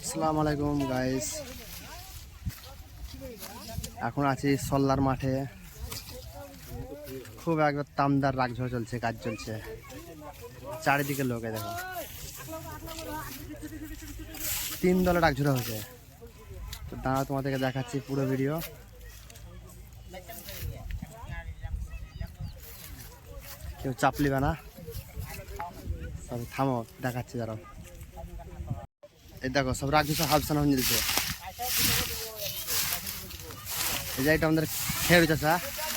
আসসালামু আলাইকুম গাইস, এখন আছি সল্লার মাঠে। খুব একবার তামদার রাগঝড় চলছে, কাজ চলছে, চারিদিকে লোকে দেখো, 3 দলে রাগঝড়া হয়েছে। তো দাঁড়া, তোমাদেরকে দেখাচ্ছি পুরো ভিডিও। কেউ চাপ লিবে না, সব থামো, দেখাচ্ছি দাঁড়াও। এই দেখো সব রাগঝড় হাফসানা হয়ে দিচ্ছে। এই যে এটা আমাদের খেয়ে চাচা।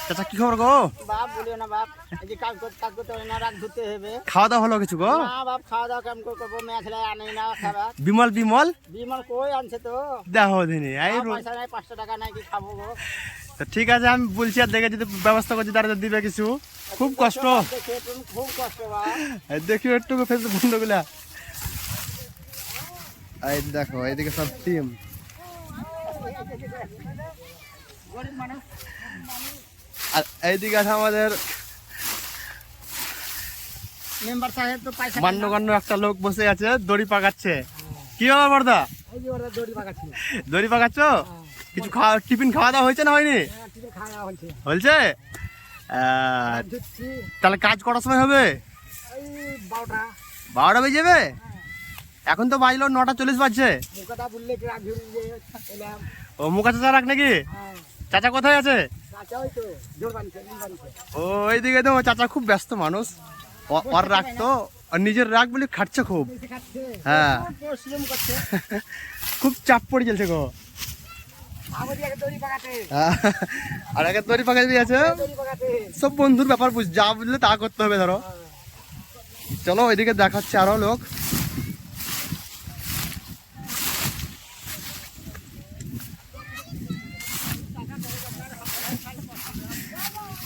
চাচা কি খবর গো? বাপ বলিও না বাপ, এই যে কাজ করতে হয় না, রাগ ধরতে হবে। খাওয়া দাওয়া হলো কিছু গো? না বাপ, খাওয়া দাওয়া কেমন করে করবো? মেখলা আনি না খাবার। বিমল বিমল বিমল কই আনছে তো? দেখো দিনি পয়সা নাই, 500 টাকা নাই, কি খাবো গো? তো ঠিক আছে, আমি বলছি আর দেখে যদি ব্যবস্থা করছি তারা দিবে কিছু। খুব কষ্ট, খুব কষ্ট বাপ। দেখি একটু ফেসবুক বন্ধুগুলা। এই দেখো এইদিকে সব টিম। আর এইদিকে আছে আমাদের মেম্বার সাহেব তো পয়সা মান্যগণ্য একটা লোক বসে আছে, দড়ি পাকাচ্ছে। কি ব্যাপার বর্দা? এই যে ওরা দড়ি পাকাচ্ছে। দড়ি পাকাচ্ছ? কিছু টিফিন খাওয়া দাওয়া হয়েছে না হয়নি? হ্যাঁ, ঠিক খাওয়া দাওয়া হচ্ছে। হয়েছে? তাহলে কাজ করার সময় হবে? এই 12টা 12টা বেজে যাবে? এখন তো বাজলো 9:40 বাজছে। মুখটা বললে কি রাগ ধরে যে এলাম। ও মুখা চাচা রাখ নাকি? হ্যাঁ, চাচা কোথায় আছে? চাচা ওই তো জোর বানছে, নীল বানছে। ও এইদিকে তো চাচা খুব ব্যস্ত মানুষ, ওর রাখতো, আর নিজের রাগ বলে খাটছে খুব। বেশি খাচ্ছে। হ্যাঁ, পরিশ্রম করছে। খুব চাপ পড়ে চলছে গো। আমাদের আগে দড়ি পাকাতে। আর আগে দড়ি পাকা দিয়েছে। দড়ি পাকাতে। সব বন্ধুর ব্যাপার, বুঝ যা বুঝলে তা করতে হবে। ধরো চলো ওইদিকে দেখাচ্ছে আরো লোক।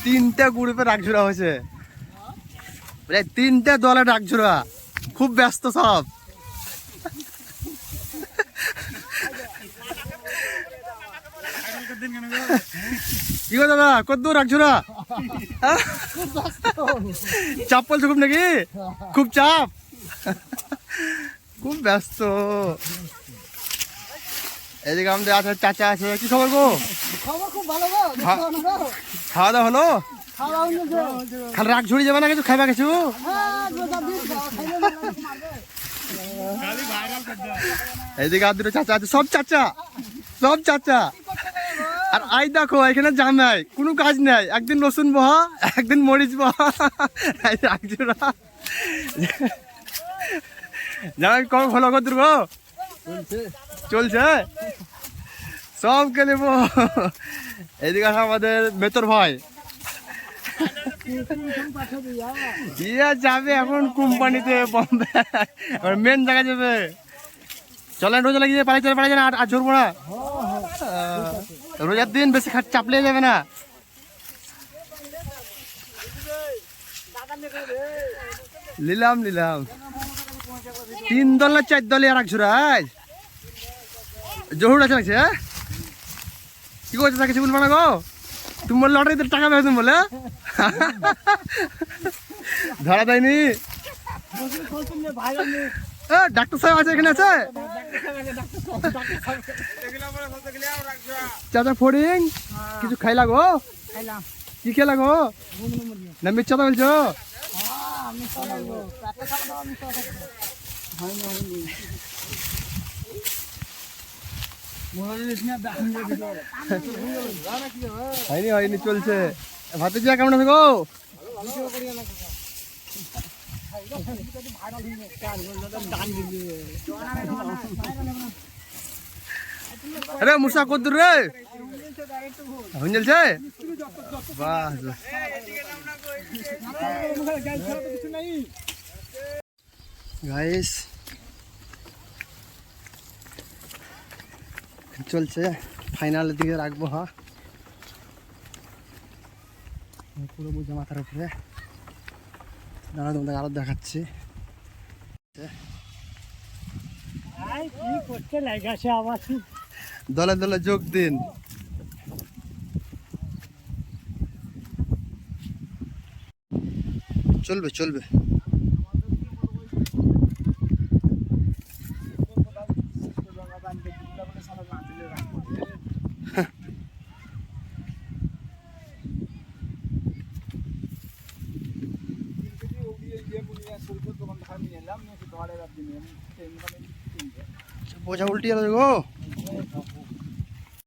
তিনটা গ্রুপে রাগঝোড়া হয়েছে, 3টে দলে রাগঝোড়া, খুব ব্যস্ত সব। কি গো দাদা, কত রাগঝোড়া? চাপ পড়ছে খুব নাকি? খুব চাপ, খুব ব্যস্ত। এদিকে আমাদের আছে চাচা আছে। কি খবর গো? খবর খুব ভালো গো। খাওয়া দাওয়া হলো? খাওয়া হয়েছে। খালি রাগ ঝুড়ি যাবে না, কিছু খাইবা কিছু? এইদিকে আর দুটো চাচা আছে, সব চাচা, সব চাচা। আর আই দেখো এখানে জামাই, কোনো কাজ নাই, একদিন রসুন বহা, একদিন মরিচ বহা। রাগ ঝুড়া জামাই কম ভালো কত গো? চলছে সবকে নেব। এইদিকে আছে আমাদের বেতর ভাই, ইয়ে যাবে এখন কোম্পানিতে বম্বে, মেন জায়গা যাবে। চলেন রোজা লাগিয়ে পালাই না, আর ঝরবো না। রোজার দিন বেশি চাপলে যাবে না। নিলাম 3 দল না 4 দলে আর এক ঝুড়াই জহুর আছে লাগছে। কি করছে তা কিছু বলবো না গো? তুমি বললে লটারিতে টাকা পেয়ে তুমি বলে ধরা দেয়নি। ডাক্তার সাহেব আছে এখানে, আছে চাচা ফড়িং। কিছু খাইলা গো? কি খেলা গো? না মিথ্যা তো বলছো? হয়নি চলছে। ভাতে যা কেমন আছে গো? আরে মুসা কত দূর রে? হয়ে চলছে। বাহ গাইস, চলছে, ফাইনালের দিকে রাখবো। হ্যাঁ, পুরো বুঝে মাথার উপরে। দাঁড়া তোমাদের আরো দেখাচ্ছি। দলে দলে যোগ দিন। চলবে বোঝা উল্টি গেল গো।